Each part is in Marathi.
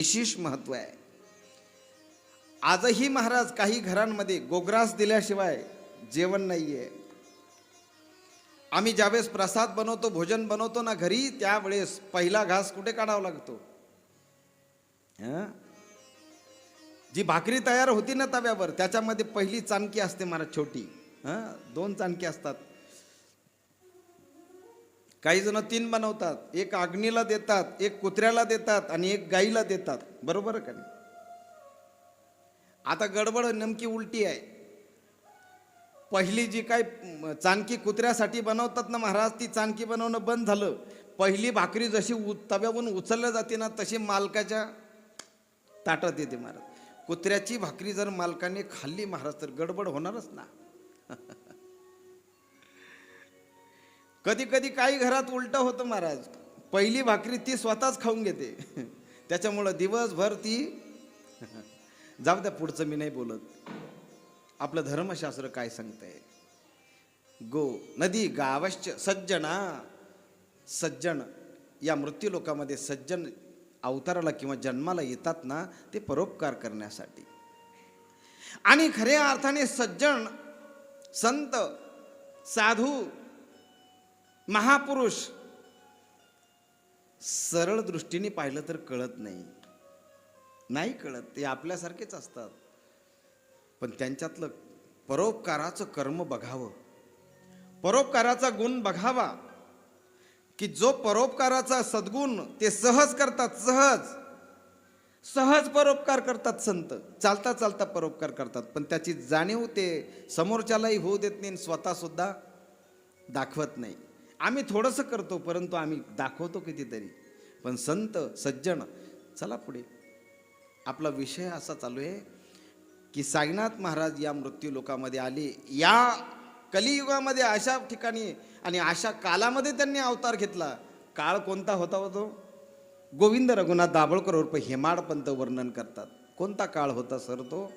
विशेष महत्व आहे. आजही महाराज काही घरांमध्ये गोग्रास दिल्याशिवाय जेवण नाहीये. आम्ही ज्यावेळेस प्रसाद बनवतो, भोजन बनवतो ना घरी, त्यावेळेस पहिला घास कुठे काढावा लागतो? जी भाकरी तयार होती ना तव्यावर, त्याच्यामध्ये पहिली चाणकी असते महाराज, छोटी. 2 चाणकी असतात. काही जण 3 बनवतात. एक अग्नीला देतात, एक कुत्र्याला देतात आणि एक गाईला देतात. बरोबर का नाही? आता गडबड नेमकी उलटी आहे. पहिली जी काय चाणकी कुत्र्यासाठी बनवतात ना महाराज, ती चाणकी बनवणं बंद झालं. पहिली भाकरी जशी तव्यावरून उचलल्या जाते ना, तशी मालकाच्या ताटात येते महाराज. कुत्र्याची भाकरी जर मालकाने खाल्ली महाराज, तर गडबड होणारच ना. कधी कधी काही घरात उलट होतं महाराज. पहिली भाकरी ती स्वतःच खाऊन घेते. त्याच्यामुळं दिवसभर ती जाऊ द्या, पुढचं मी नाही बोलत. आपलं धर्मशास्त्र काय सांगतंय? गो नदी गावश्च सज्जना. सज्जन या मृत्यू लोकामध्ये सज्जन अवताराला किंवा जन्माला येतात ना, ते परोपकार करण्यासाठी. आणि खऱ्या अर्थाने सज्जन, संत, साधू, महापुरुष सरळ दृष्टीने पाहिलं तर कळत नाही कळत. ते आपल्यासारखेच असतात. पण त्यांच्यातलं परोपकाराचं कर्म बघावं, परोपकाराचा गुण बघावा, की जो परोपकाराचा सद्गुण ते सहज करतात. सहज परोपकार करतात संत. चालता चालता परोपकार करतात. पण त्याची जाणीव ते समोरच्यालाही होऊ देत नाही, स्वतः सुद्धा दाखवत नाही. आम्ही थोडंसं करतो, परंतु आम्ही दाखवतो कितीतरी. पण संत सज्जन, चला पुढे. आपला विषय असा चालू आहे की साईनाथ महाराज या मृत्यू लोकामध्ये आले. या कलियुगामध्ये अशा ठिकाणी आणि अशा कालामध्ये त्यांनी अवतार घेतला. काळ कोणता होता तो? गोविंद रघुनाथ दाभोळकर उर्फ हेमाडपंत वर्णन करतात. कोणता काळ होता सर तो?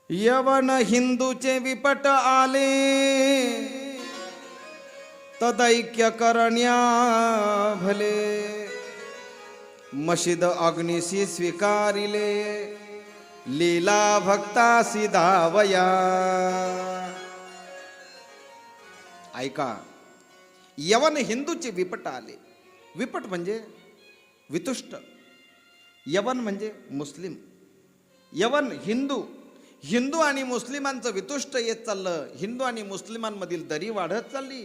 यवन हिंदूचे विपट आले, तदैक्य करण्या भले. मशिद अग्निशी स्वीकारिले, लीला भक्तासी धावया. ऐका, यवन हिंदूचे विपट आले. विपट म्हणजे वितुष्ट. यवन म्हणजे मुस्लिम. यवन हिंदू. हिंदू आणि मुस्लिमांचं वितुष्ट येत चाललं. हिंदू आणि मुस्लिमांमधील दरी वाढत चालली.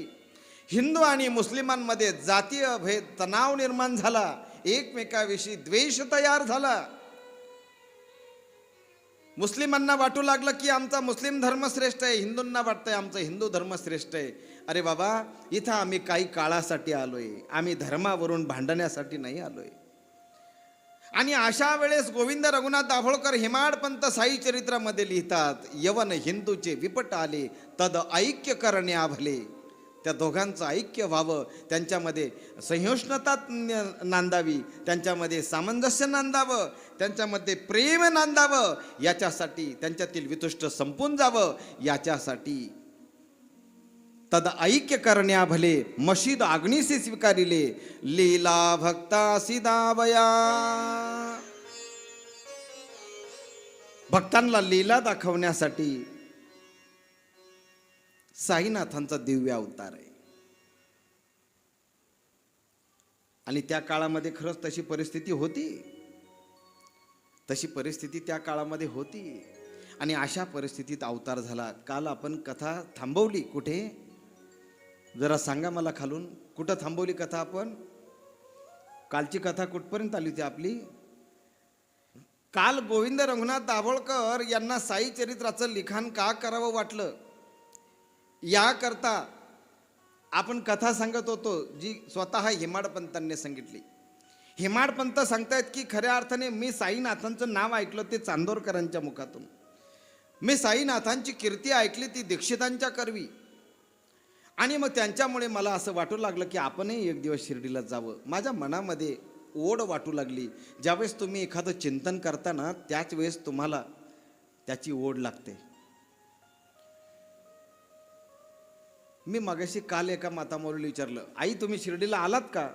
हिंदू आणि मुस्लिमांमध्ये जातीय भेद, तणाव निर्माण झाला. एकमेकाविषयी द्वेष तयार झाला. मुस्लिमांना वाटू लागलं की आमचा मुस्लिम धर्म श्रेष्ठ आहे, हिंदूंना वाटतंय आमचा हिंदू धर्म श्रेष्ठ आहे. अरे बाबा, इथं आम्ही काही काळासाठी आलोय, आम्ही धर्मावरून भांडण्यासाठी नाही आलोय. आणि अशा वेळेस गोविंद रघुनाथ दाभोळकर हेमाडपंत साई चरित्रामध्ये लिहितात, यवन हिंदूचे विपट आले, तद ऐक्य करण्या भले. त्या दोघांचं ऐक्य व्हावं, त्यांच्यामध्ये सहिष्णुता नांदावी, त्यांच्यामध्ये सामंजस्य नांदावं, त्यांच्यामध्ये प्रेम नांदावं, याच्यासाठी त्यांच्यातील वितुष्ट संपून जावं, याच्यासाठी तद ऐक्य करण्या भले, मशीद अग्निसी स्वीकारिले, लीला भक्तासी दावया. भक्तांना लीला दाखवण्यासाठी साईनाथांचा दिव्य अवतार आहे. आणि त्या काळामध्ये खरंच तशी परिस्थिती होती. तशी परिस्थिती त्या काळामध्ये होती. आणि अशा परिस्थितीत अवतार झाला. काल आपण कथा थांबवली कुठे? जरा सांगा मला खालून, कुठं थांबवली कथा आपण? कालची कथा कुठपर्यंत आली होती आपली? काल गोविंद रघुनाथ दाभोळकर यांना साई चरित्राचं लिखाण का करावं वाटलं, याकरता आपण कथा सांगत होतो, जी स्वतः हेमाडपंतांनी सांगितली. हेमाडपंत सांगतायत की खऱ्या अर्थाने मी साईनाथांचं नाव ऐकलं ते चांदोरकरांच्या मुखातून. मी साईनाथांची कीर्ती ऐकली ती दीक्षितांच्या करवी. आणि मग त्यांच्यामुळे मला असं वाटू लागलं की आपणही एक दिवस शिर्डीला जावं. माझ्या मनामध्ये ओढ वाटू लागली. ज्यावेळेस तुम्ही एखादं चिंतन करता ना, त्याच वेळेस तुम्हाला त्याची ओढ लागते. मी मगाशी काल एका मातामोरीला विचारलं, आई तुम्ही शिर्डीला आलात का?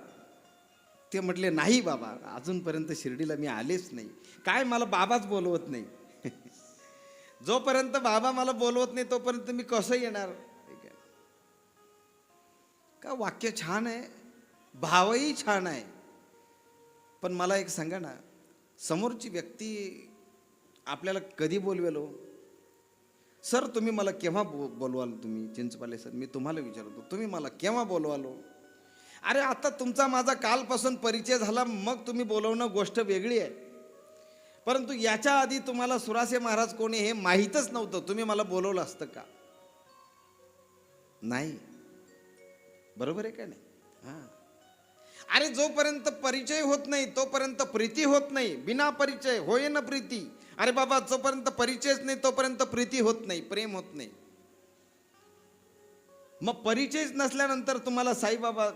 ते म्हटले नाही बाबा, अजूनपर्यंत शिर्डीला मी आलेच नाही. काय मला बाबाच बोलवत नाही. जोपर्यंत बाबा मला बोलवत नाही तोपर्यंत मी कसं येणार? का वाक्य छान आहे, भावही छान आहे. पण मला एक सांगा ना, समोरची व्यक्ती आपल्याला कधी बोलवेल हो? सर तुम्ही मला केव्हा बोलवाल? तुम्ही चिंचपाले सर, मी तुम्हाला विचारतो, तुम्ही मला केव्हा बोलवाल हो? अरे आता तुमचा माझा कालपासून परिचय झाला, मग तुम्ही बोलवणं गोष्ट वेगळी आहे. परंतु याच्या आधी तुम्हाला सुरासे महाराज कोणी हे माहीतच नव्हतं, तुम्ही मला बोलवलं असतं का? नाही. बरोबर आहे का नाही? हां. अरे जोपर्यंत परिचय होत नाही तोपर्यंत प्रीती होत नाही. बिना परिचय होय ना प्रीती. अरे बाबा, जोपर्यंत परिचयच नाही तोपर्यंत प्रीती होत नाही, प्रेम होत नाही. मग परिचयच नसल्यानंतर तुम्हाला साईबाबा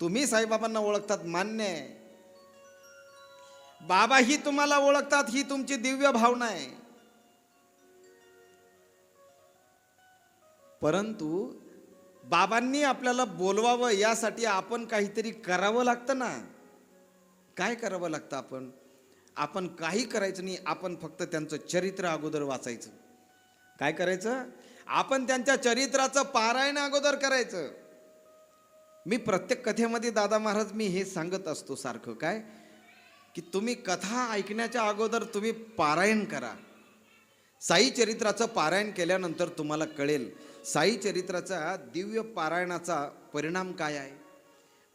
तुम्ही साईबाबांना ओळखतात, मान्य आहे. बाबा ही तुम्हाला ओळखतात, ही तुमची दिव्य भावना आहे. परंतु बाबांनी आपल्याला बोलवावं यासाठी आपण काहीतरी करावं लागतं ना. काय करावं लागतं? आपण काही करायचं नाही, आपण फक्त त्यांचं चरित्र अगोदर वाचायचं. काय करायचं? आपण त्यांच्या चरित्राचं पारायण अगोदर करायचं. मी प्रत्येक कथेमध्ये दादा महाराज मी हे सांगत असतो सारखं, काय की तुम्ही कथा ऐकण्याच्या अगोदर तुम्ही पारायण करा. साई चरित्राचं पारायण केल्यानंतर तुम्हाला कळेल साई चरित्राचा दिव्य पारायणाचा परिणाम काय आहे.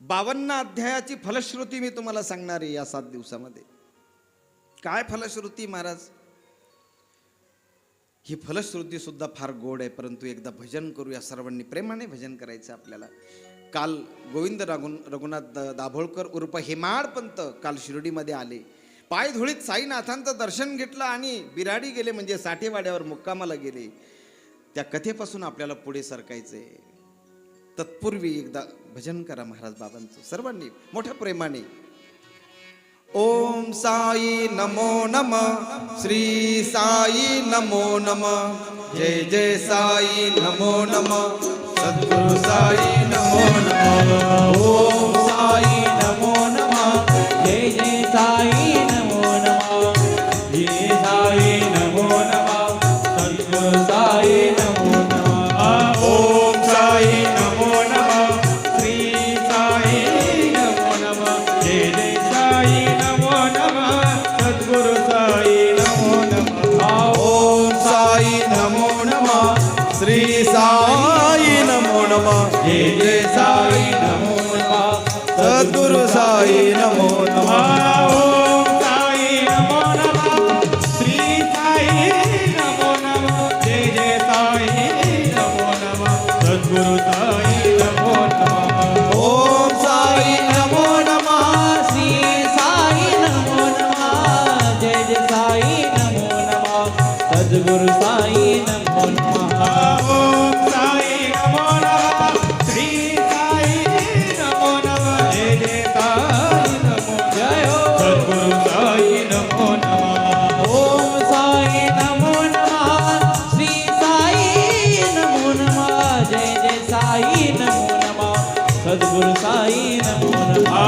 52 अध्यायाची फलश्रुती मी तुम्हाला सांगणार आहे या 7 दिवसामध्ये. काय फलश्रुती महाराज? ही फलश्रुती सुद्धा फार गोड आहे. परंतु एकदा भजन करूया, सर्वांनी प्रेमाने भजन करायचं आपल्याला. काल गोविंद रघुनाथ दाभोळकर उर्फ हेमाडपंत काल शिर्डीमध्ये आले. पायधुळीत साईनाथांचं दर्शन घेतलं आणि बिराडी गेले, म्हणजे साठेवाड्यावर मुक्कामाला गेले. त्या कथेपासून आपल्याला पुढे सरकायचंय. तत्पूर्वी एकदा भजन करा महाराज बाबांचं सर्वांनी मोठ्या प्रेमाने. ओम साई नमो नमः, श्री साई नमो नमः, जय जय साई नमो नमः, सद्गुरु साई नमो नमः. ओम साई नमो नमः, जय जय साई नमो नमः, जय साई नमो नमः, सद्गुरु साई नमो नमः. ओम साई नमो नमः, श्री साई नमो नमः, जय जय साई नमो नमः, सद्गुरु साई नमो नमः. ओम साई नमो नमः, श्री साई नमो नमः, जय जय साई नमो नमः, सद्गुरु साई नमो नमः. ओम साई नमो नमः, श्री साई नमो नमः, जय जय साई नमो नमः, सद्गुरु साई नमो नमः. ओम साई नमो नमः, श्री साई नमो नमः, जय जय साई नमो नमः, सद्गुरु साई नमो नमः. ओम साई नमो नमः, श्री साई नमो नमः, जय जय साई नमो जय हो. सद्गुरु साई नमो नमः. ओम साई नमो नमः, श्री साई नमो नमः, जय जय साई नमो नमः, सद्गुरु साई नमो नमः.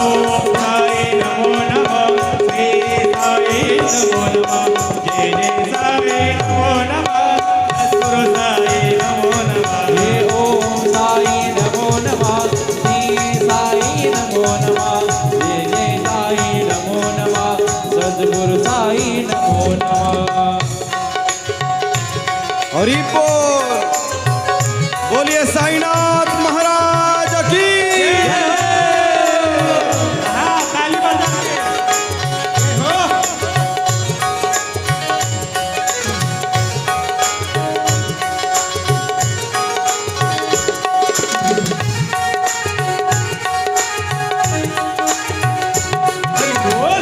ओम साई नमो नमः, श्री साई नमो नमः, जय जय साई नमो नमः, सद्गुरु साई नमो नमः. हे ओम साई नमो नमः, श्री साई नमो नमः, जय जय साई नमो नमः, सद्गुरु साई नमो नमः. हरि बोल. बोलिए साईनाथ महाराज की. हा, ताली बजा. हो. हरी बोल.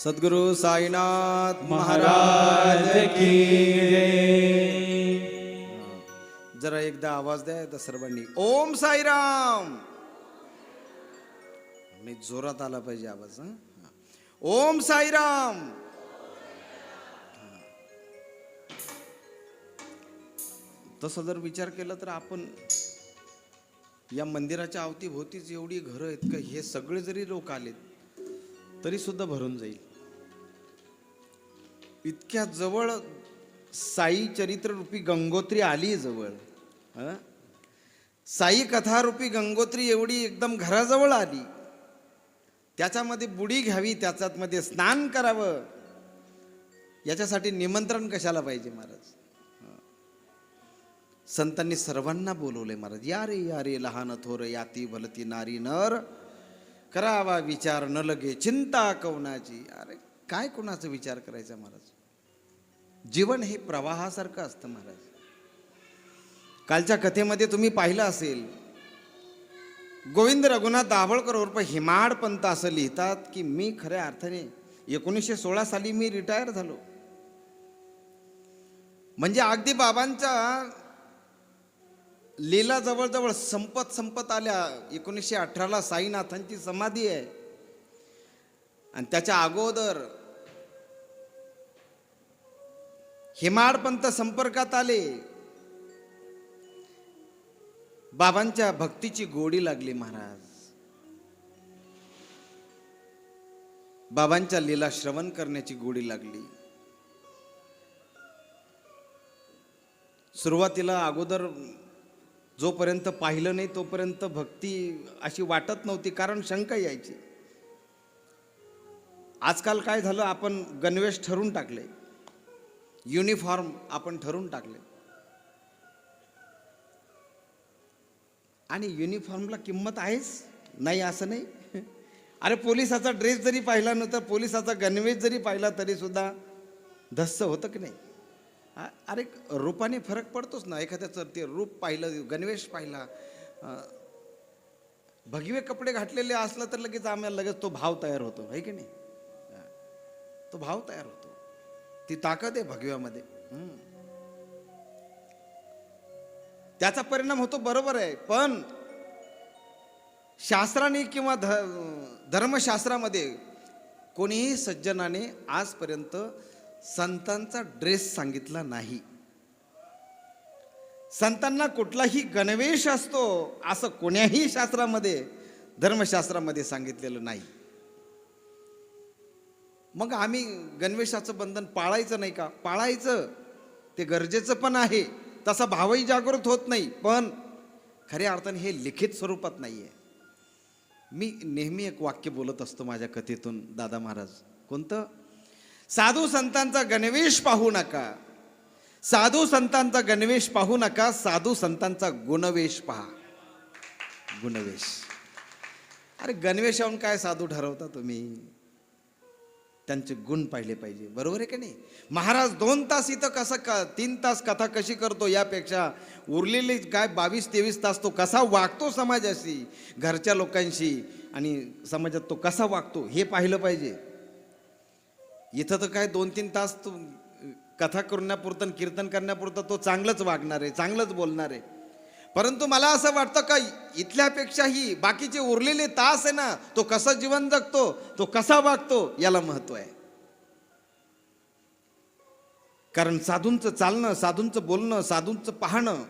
सद्गुरु साईनाथ महाराज की जय. जरा एकदा आवाज द्या तर सर्वांनी ओम साईराम. मी जोरात आला पाहिजे आवाज. ओम साईराम. तसं जर विचार केला तर आपण या मंदिराच्या अवतीभोवतीच एवढी घरं आहेत का, हे सगळे जरी लोक आलेत तरी सुद्धा भरून जाईल. इतक्या जवळ साई चरित्र रूपी गंगोत्री आली जवळ. साई कथा रूपी गंगोत्री एवढी एकदम घराजवळ आली. त्याच्यामध्ये बुडी घ्यावी, त्याच्यामध्ये स्नान करावं, याच्यासाठी निमंत्रण कशाला पाहिजे महाराज. संतांनी सर्वांना बोलवले महाराज. या रे लहान थोर याती भलती नारी नर, करावा विचार न लगे चिंता कवनाची. अरे काय कोणाचा विचार करायचा महाराज. जीवन हे प्रवाहासारखं असतं महाराज. कालच्या कथेमध्ये तुम्ही पाहिलं असेल, गोविंद रघुनाथ दाभोळकर उर्फ हेमाड पंत असं लिहितात की मी खऱ्या अर्थाने 1916 साली मी रिटायर झालो. म्हणजे अगदी बाबांच्या लीला जवळजवळ संपत आल्या. 1918ला साईनाथांची समाधी आहे आणि त्याच्या अगोदर हेमाड पंत संपर्कात आले. बाबांच्या भक्तीची गोडी लागली महाराज. बाबांच्या लीला श्रवण करण्याची गोडी लागली. सुरुवातीला अगोदर जोपर्यंत पाहिलं नाही तोपर्यंत भक्ती अशी वाटत नव्हती, कारण शंका यायची. आजकाल काय झालं, आपण गणवेश ठरवून टाकले, युनिफॉर्म आपण ठरवून टाकले आणि युनिफॉर्मला किंमत आहेच नाही असं नाही. अरे पोलिसाचा ड्रेस जरी पाहिला नव्हता, पोलिसाचा गणवेश जरी पाहिला तरी सुद्धा धस्स होतं की नाही. अरे रूपाने फरक पडतोच ना. एखाद्याचं ते रूप पाहिलं, गणवेश पाहिला, भगवे कपडे घातलेले असलं तर लगेच आम्हाला लगेच तो भाव तयार होतो, आहे की नाही. तो भाव तयार होतो. ती ताकद आहे भगव्यामध्ये. त्याचा परिणाम होतो, बरोबर आहे. पण शास्त्राने किंवा धर्मशास्त्रामध्ये कोणीही सज्जनाने आजपर्यंत संतांचा ड्रेस सांगितला नाही. संतांना कुठलाही गणवेश असतो असं कोण्याही शास्त्रामध्ये, धर्मशास्त्रामध्ये सांगितलेलं नाही. मग आम्ही गणवेशाचं बंधन पाळायचं नाही का? पाळायचं, ते गरजेचं पण आहे. तसा भावही जागृत होत नाही, पण खऱ्या अर्थाने हे लिखित स्वरूपात नाही आहे. मी नेहमी एक वाक्य बोलत असतो माझ्या कथेतून दादा महाराज. कोणतं? साधू संतांचा गणवेश पाहू नका, साधू संतांचा गणवेश पाहू नका, साधू संतांचा गुणवेश पहा. गुणवेश. अरे गणवेशावरून काय साधू ठरवता तुम्ही? त्यांचे गुण पाहिले पाहिजे, बरोबर आहे की नाही. महाराज 2 तास इथं कसं 3 तास कथा कशी करतो, यापेक्षा उरलेले काय 22-23 तास तो कसा वागतो समाजाशी, घरच्या लोकांशी आणि समाजात तो कसा वागतो हे पाहिलं पाहिजे. इथं तर काय 2-3 तास तो कथा करण्यापुरतं, कीर्तन करण्यापुरतं तो चांगलंच वागणार आहे, चांगलंच बोलणार आहे. परंतु मला असं वाटतं का इथल्यापेक्षाही बाकीचे उरलेले तास आहे ना, तो कसं जीवन जगतो, तो कसा वागतो याला महत्व आहे. कारण साधूंचं चालणं, साधूंचं बोलणं, साधूंचं पाहणं,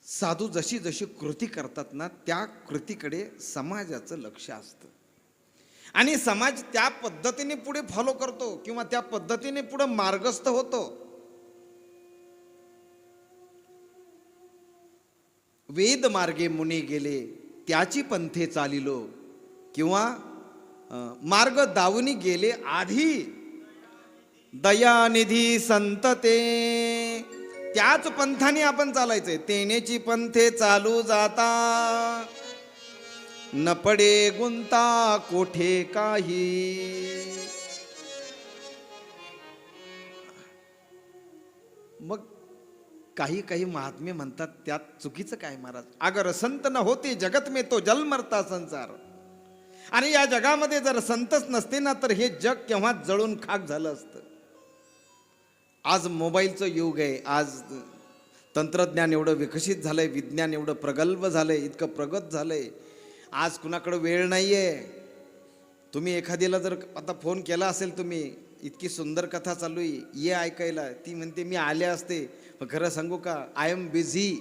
साधू जशी जशी कृती करतात ना त्या कृतीकडे समाजाचं लक्ष असतं आणि समाज त्या पद्धतीने पुढे फॉलो करतो किंवा त्या पद्धतीने पुढे मार्गस्थ होतो. वेद मार्गे मुनी गेले त्याची पंथे चालिलो, किंवा मार्ग दावनी गेले आधी दयानिधी संत ते, त्याच पंथाने आपण चालायचंय. तेनेची पंथे चालू जाता न पडे गुंता कोठे काही. मग काही काही महात्मे म्हणतात त्यात चुकीचं काय महाराज. अगर संत न होते जगत में तो जल मरता संसार. आणि या जगामध्ये जर संतच नसते ना तर हे जग केव्हा जळून खाक झालं असतं. आज मोबाईलचं युग आहे. आज तंत्रज्ञान एवढं विकसित झालंय, विज्ञान एवढं प्रगल्भ झालंय, इतकं प्रगत झालंय. आज कुणाकडे वेळ नाहीये. तुम्ही एखाद्याला जर आता फोन केला असेल, तुम्ही इतकी सुंदर कथा चालू आहे ये ऐकायला, ती म्हणते मी आले असते, पण खरं सांगू का आय एम बिझी,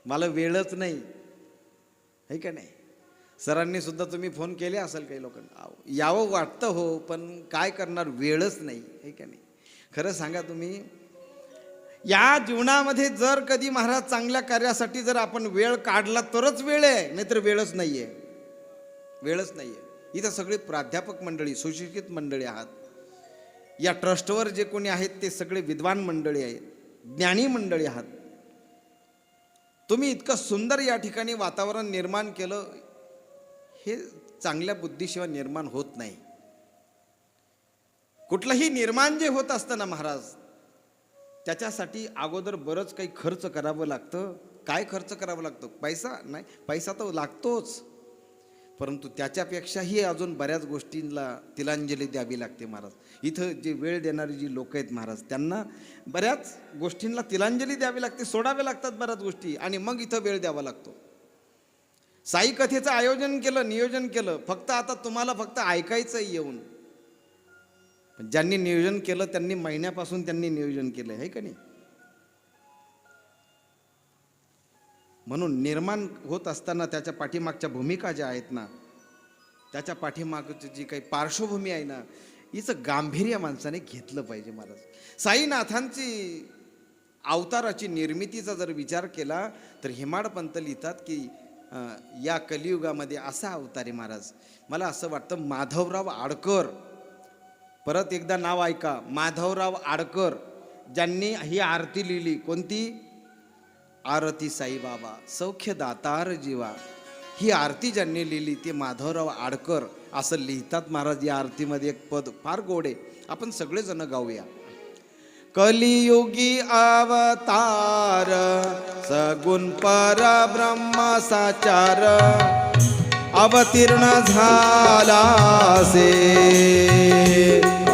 मला वेळच नाही, है का नाही. सरांनी सुद्धा तुम्ही फोन केले असेल काही लोकांना, यावं वाटतं हो, पण काय करणार, वेळच नाही, है का नाही. खरं सांगा तुम्ही, या जीवनामध्ये जर कधी महाराज चांगल्या कार्यासाठी जर आपण वेळ काढला तरच वेळ आहे, नाहीतर वेळच नाही आहे, वेळच नाही आहे. इथं सगळे प्राध्यापक मंडळी, सुशिक्षित मंडळी आहात. या ट्रस्टवर जे कोणी आहेत ते सगळे विद्वान मंडळी आहेत, ज्ञानी मंडळी आहात. तुम्ही इतकं सुंदर या ठिकाणी वातावरण निर्माण केलं, हे चांगल्या बुद्धीशिवाय निर्माण होत नाही. कुठलंही निर्माण जे होत असतं ना महाराज, त्याच्यासाठी अगोदर बरंच काही खर्च करावं लागतं. काय खर्च करावं लागतं? पैसा नाही, पैसा तर लागतोच, परंतु त्याच्यापेक्षाही अजून बऱ्याच गोष्टींना तिलांजली द्यावी लागते महाराज. इथं जे वेळ देणारी जी लोक आहेत महाराज, त्यांना बऱ्याच गोष्टींना तिलांजली द्यावी लागते, सोडाव्या लागतात बऱ्याच गोष्टी, आणि मग इथं वेळ द्यावा लागतो. साई कथेचं आयोजन केलं, नियोजन केलं, फक्त आता तुम्हाला फक्त ऐकायचं येऊन. ज्यांनी नियोजन केलं त्यांनी महिन्यापासून त्यांनी नियोजन केलं, आहे का नाही. म्हणून निर्माण होत असताना त्याच्या पाठीमागच्या भूमिका ज्या आहेत ना, त्याच्या पाठीमागची जी काही पार्श्वभूमी आहे ना, हिचं गांभीर्य माणसाने घेतलं पाहिजे महाराज. साईनाथांची अवताराची निर्मितीचा जर विचार केला तर हेमाडपंत लिहितात की या कलियुगामध्ये असा अवतार आहे महाराज. मला असं वाटतं माधवराव आडकर, परत एकदा नाव ऐका, माधवराव आडकर, ज्यांनी ही आरती लिहिली. कोणती आरती? साईबाबा सौख्य दातार जीवा, ही आरती ज्यांनी लिहिली ते माधवराव आडकर असं लिहितात महाराज. या आरतीमध्ये एक पद फार गोड आहे, आपण सगळेजण गाऊया. कलियुगी अवतार सगुण परब्रह्म साचार, अवतीर्ण झाला से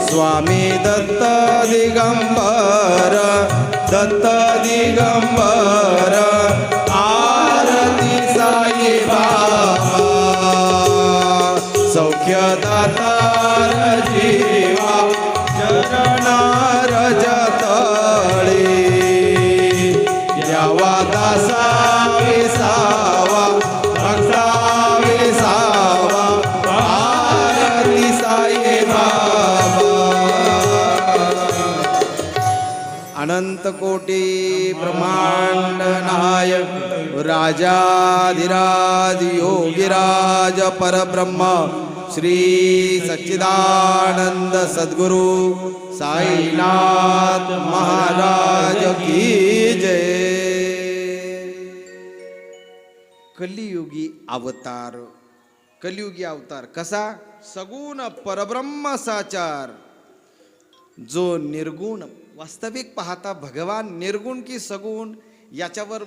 स्वामी दत्त दिगंबर, दत्त दिगंबर. आरती साई बाबा सौख्य दातार जीवा, चरणार जतळे यावा दासा विसावा, भक्ता विसावा. आरती साई बाबा. अनंत कोटी ब्रह्मांड नायक राजाधिराज योगीराज परब्रह्म श्री सच्चिदानंद सद्गुरु साईनाथ महाराज की जय. कलियुगी अवतार, कलियुगी अवतार कसा? सगुण परब्रह्म साचार, जो निर्गुण. वास्तविक पाहता भगवान निर्गुण की सगुण याच्यावर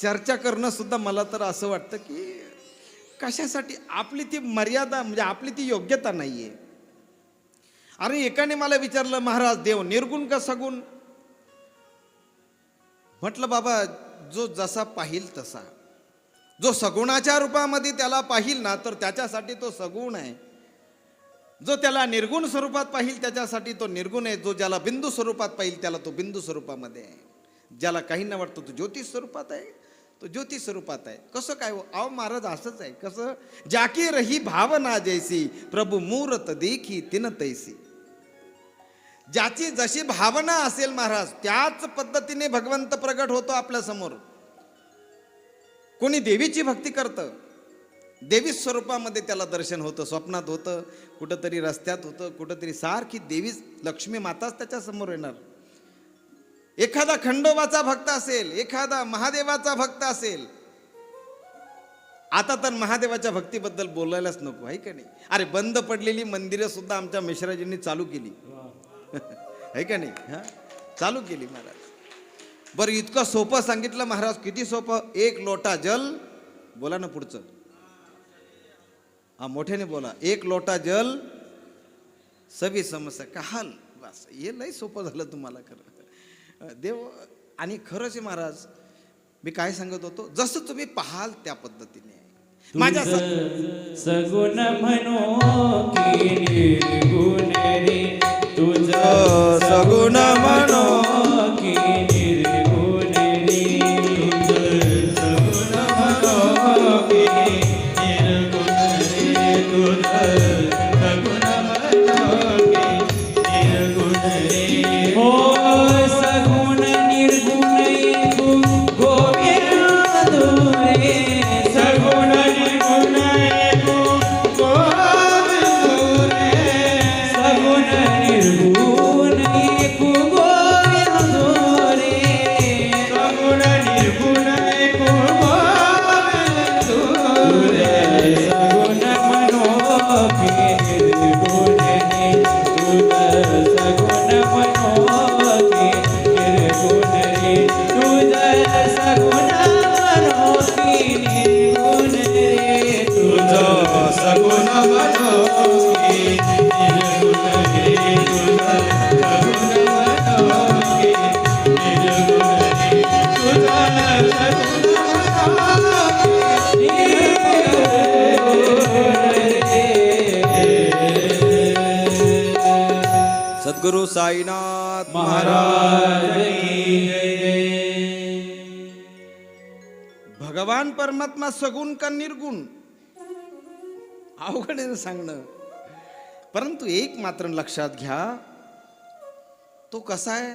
चर्चा करणं सुद्धा मला तर असं वाटतं की कशासाठी, आपली ती मर्यादा म्हणजे आपली ती योग्यता नाहीये. अरे एकाने मला विचारलं, महाराज देव निर्गुण का सगुण? म्हटलं बाबा, जो जसा पाहिल तसा. जो सगुणाच्या रूपामध्ये त्याला पाहिल ना तर त्याच्यासाठी तो सगुण आहे. जो त्याला निर्गुण स्वरूपात पाहिल त्याच्यासाठी तो निर्गुण आहे. जो ज्याला बिंदू स्वरूपात पाहिल त्याला तो बिंदू स्वरूपामध्ये आहे. ज्याला काही न वाटतं तो ज्योतिष स्वरूपात आहे, तो ज्योतिष स्वरूपात आहे. कसं काय हो? अहो महाराज असंच आहे. कसं? जाकी रही भावना जैसी, प्रभू मूर्त देखी तिन तैसी. ज्याची जशी भावना असेल महाराज त्याच पद्धतीने भगवंत प्रगट होतो आपल्या समोर. कोणी देवीची भक्ती करतं, देवी स्वरूपामध्ये त्याला दर्शन होतं, स्वप्नात होतं, कुठंतरी रस्त्यात होतं, कुठंतरी सारखी देवी लक्ष्मी माताच त्याच्या समोर येणार. एखादा खंडोबाचा भक्त असेल, एखादा महादेवाचा भक्त असेल. आता तर महादेवाच्या भक्तीबद्दल बोलायलाच नको, आहे का नाही. अरे बंद पडलेली मंदिरं सुद्धा आमच्या मिश्राजींनी चालू केली, आहे का नाही. हा, चालू केली महाराज. बरं इतकं सोपं सांगितलं महाराज. किती सोपं? एक लोटा जल, बोला ना पुढचं. हा मोठ्याने बोला. एक लोटा जल सभी समस्या का हल. बस हे लय सोपं झालं तुम्हाला खरं. देव आणि खरंच आहे महाराज, मी काय सांगत होतो, जसं तुम्ही पाहाल त्या पद्धतीने माझ्या तुझं सगुण म्हणो की निर्गुण रे, तुझं सगुण म्हणो की निर्गुण रे, तुझं सगुण म्हणो की निर्गुण रे, तुझं सगुण म्हणो की निर्गुण रे. हो सगुण निर्गुण एकू गोविंद रे, सगुण निर्गुण एकू गोविंद रे. सगुण निर्गुण एकू गोविंद रे, सगुण निर्गुण एकू गोविंद रे. सगुण म्हणो की निर्गुण रे, तुझं सगुण म्हणो की निर्गुण रे, तुझं सगुण म्हणो की निर्गुण रे, तुझं सगुण म्हणो की निर्गुण रे, तुझं सगुण म्हणो की निर्गुण रे, तुझं सगुण सद्गुरु साईनाथ महाराज की जय. भगवान परमात्मा सगुण का निर्गुण अवघड आहे ना सांगणं. परंतु एक मात्र लक्षात घ्या, तो कसा आहे,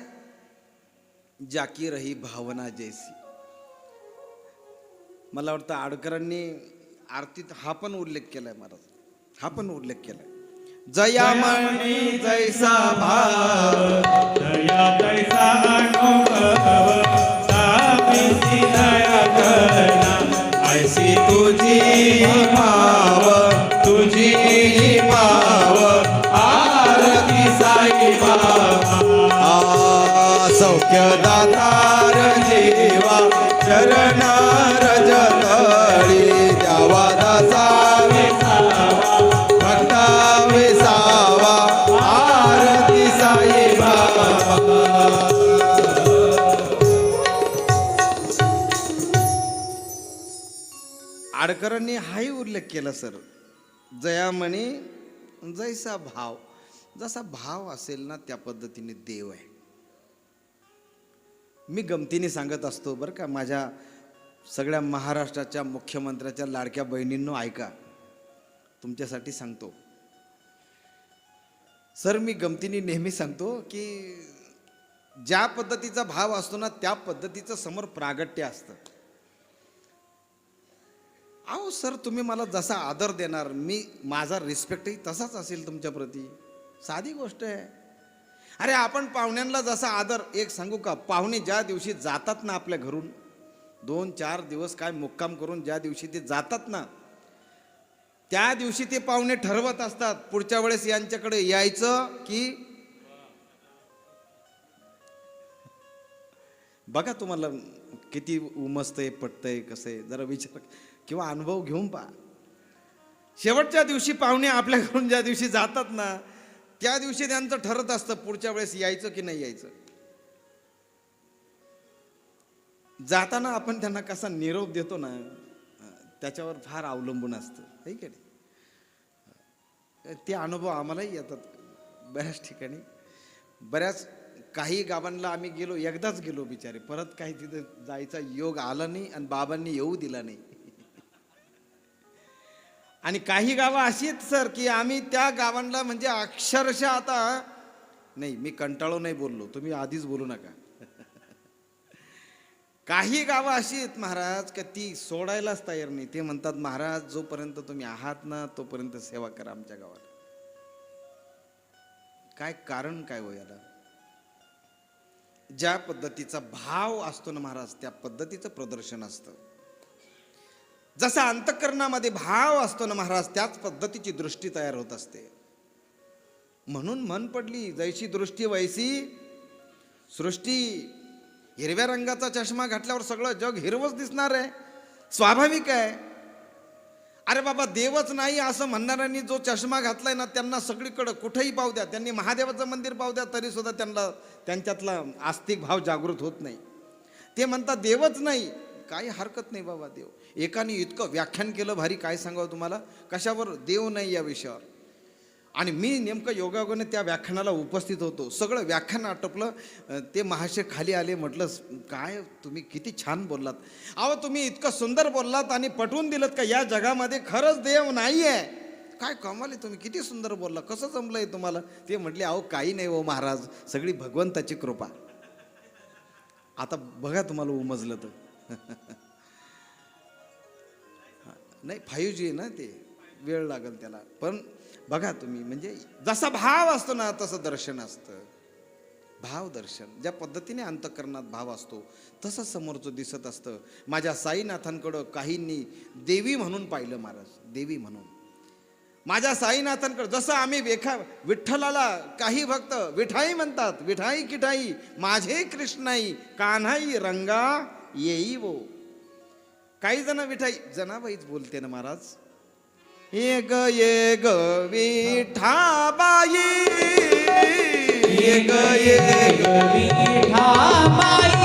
जाकी रही भावना जैसी. मला वाटतं आडकरांनी आरतीत हा पण उल्लेख केलाय महाराज, हा पण उल्लेख केलाय. जयामणी जैसा भाव दया तैसा अनुभव, तापिसी दया करना, ऐसी तुझी भाव, तुझी भाव, आरती साई बाबा. सौख्य दातार जीवा चरण रजतळी, द्यावा दासा विसावा, भक्ता विसावा, आरती साई बाबा. आडकरांनी हाही उल्लेख केला सर. जयामणी जैसा भाव, जसा भाव असेल ना त्या पद्धतीने देव आहे. मी गमतीने सांगत असतो बरं का, माझ्या सगळ्या महाराष्ट्राच्या मुख्यमंत्र्याच्या लाडक्या बहिणींनो ऐका, तुमच्यासाठी सांगतो सर. मी गमतीने नेहमी सांगतो की ज्या पद्धतीचा भाव असतो ना त्या पद्धतीचं समोर प्रागट्य असतं. अहो सर, तुम्ही मला जसा आदर देणार, मी माझा रिस्पेक्टही तसाच असेल तुमच्या प्रती. साधी गोष्ट आहे. अरे आपण पाहुण्यांना जसा आदर, एक सांगू का, पाहुणे ज्या दिवशी जातात ना आपल्या घरून, 2-4 दिवस काय मुक्काम करून ज्या दिवशी ते जातात ना, त्या दिवशी ते पाहुणे ठरवत असतात पुढच्या वेळेस यांच्याकडे यायचं की. बघा तुम्हाला किती उमजतंय, पटतंय, कसं आहे, जरा विचार किंवा अनुभव घेऊन पहा. शेवटच्या दिवशी पाहुणे आपल्या घरून ज्या दिवशी जातात ना त्या दिवशी त्यांचं ठरत असतं पुढच्या वेळेस यायचं की नाही यायचं. जाताना आपण त्यांना कसा निरोप देतो ना त्याच्यावर फार अवलंबून असतं, है की नाही. ते अनुभव आम्हालाही येतात बऱ्याच ठिकाणी. बऱ्याच काही गावांना आम्ही गेलो, एकदाच गेलो बिचारे, परत काही तिथे जायचा योग आला नाही आणि बाबांनी येऊ दिला नाही. आणि काही गावं अशी आहेत सर की आम्ही त्या गावांना म्हणजे अक्षरशः आता नाही, मी कंटाळू नाही बोललो, तुम्ही आधीच बोलू नका. काही गावं अशी आहेत महाराज का ती सोडायलाच तयार नाही. ते म्हणतात महाराज जोपर्यंत तुम्ही आहात ना तोपर्यंत सेवा करा आमच्या गावात. काय कारण काय हो याला? ज्या पद्धतीचा भाव असतो ना महाराज त्या पद्धतीचं प्रदर्शन असतं. जसा अंतःकरणामध्ये भाव असतो ना महाराज त्याच पद्धतीची दृष्टी तयार होत असते. म्हणून म्हण पडली, जैशी दृष्टी वैसी सृष्टी. हिरव्या रंगाचा चष्मा घातल्यावर सगळं जग हिरवच दिसणार आहे, स्वाभाविक आहे. अरे बाबा देवच नाही असं म्हणणाऱ्यांनी जो चष्मा घातलाय ना त्यांना सगळीकडं कुठेही पाहू द्या, त्यांनी महादेवाचं मंदिर पाहू द्या तरी सुद्धा त्यांना त्यांच्यातला आस्तिक भाव जागृत होत नाही. ते म्हणतात देवच नाही. काही हरकत नाही बाबा. देव एकाने इतकं व्याख्यान केलं भारी, काय सांगावं तुम्हाला, कशावर, देव नाही या विषयावर. आणि मी नेमकं योगायोगाने त्या व्याख्यानाला उपस्थित होतो. सगळं व्याख्यान आटोपलं. ते महाशय खाली आले. म्हटलं काय तुम्ही किती छान बोललात. अहो तुम्ही इतकं सुंदर बोललात आणि पटवून दिलं का या जगामध्ये खरंच देव नाही आहे. काय कमाल आहे, तुम्ही किती सुंदर बोलला, कसं जमलंय तुम्हाला. ते म्हटले अहो काही नाही हो महाराज, सगळी भगवंताची कृपा. आता बघा तुम्हाला उमजलं तर. नाही 5G ना, ते वेळ लागेल त्याला. पण बघा तुम्ही, म्हणजे जसा भाव असतो ना तसं दर्शन असतं. भाव दर्शन ज्या पद्धतीने अंतःकरणात भाव असतो तसं समोरचं दिसत असतं. माझ्या साईनाथांकडं काहींनी देवी म्हणून पाहिलं महाराज, देवी म्हणून. माझ्या साईनाथांकडं जसं आम्ही विठ्ठलाला काही भक्त विठाई म्हणतात, विठाई किठाई माझे कृष्णाई कान्हाई रंगा येई वो. काही जण विठाई, जनाबाईच बोलते ना महाराज. ये ग विठाबाई, ये ग विठाबाई